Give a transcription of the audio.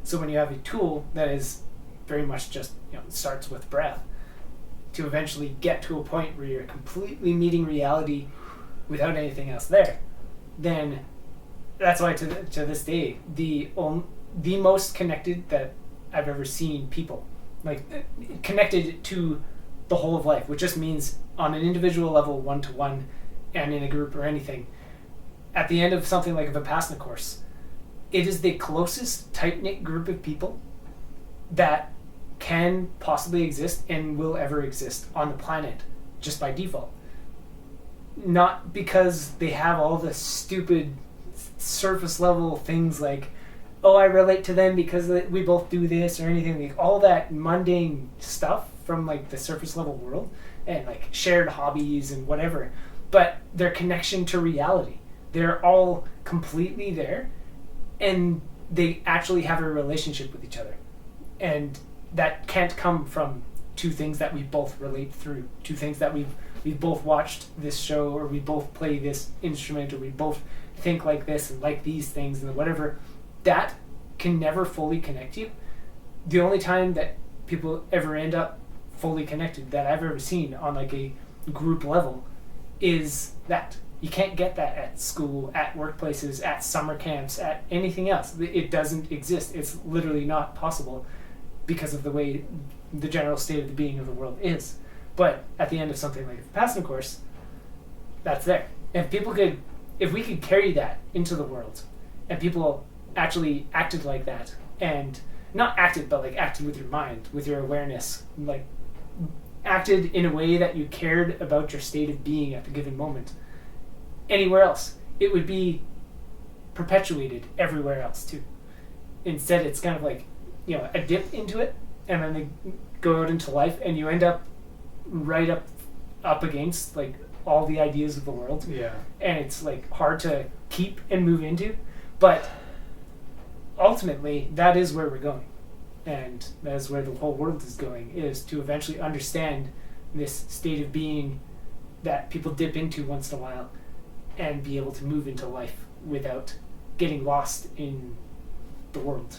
So when you have a tool that is very much just, starts with breath, to eventually get to a point where you're completely meeting reality without anything else there, then that's why to this day, the most connected that I've ever seen people, like connected to the whole of life, which just means on an individual level, one-to-one, and in a group or anything, at the end of something like a Vipassana course, it is the closest tight-knit group of people that can possibly exist and will ever exist on the planet just by default. Not because they have all the stupid surface level things like, oh, I relate to them because we both do this or anything, like all that mundane stuff from like the surface level world and like shared hobbies and whatever, but their connection to reality, they're all completely there and they actually have a relationship with each other, and that can't come from two things that we both relate through, two things that we've both watched this show, or we both play this instrument, or we both think like this and like these things and whatever. That can never fully connect you. The only time that people ever end up fully connected that I've ever seen on like a group level is that. You can't get that at school, at workplaces, at summer camps, at anything else. It doesn't exist. It's literally not possible because of the way the general state of the being of the world is. But at the end of something like a Vipassana course, that's there. If we could carry that into the world, and people actually acted like that, and not acted, but like acted with your mind, with your awareness, like acted in a way that you cared about your state of being at the given moment, anywhere else, it would be perpetuated everywhere else too. Instead, it's kind of like, a dip into it, and then they go out into life, and you end up right up against like all the ideas of the world. Yeah. And it's like hard to keep and move into, but ultimately that is where we're going, and that is where the whole world is going, is to eventually understand this state of being that people dip into once in a while, and be able to move into life without getting lost in the world.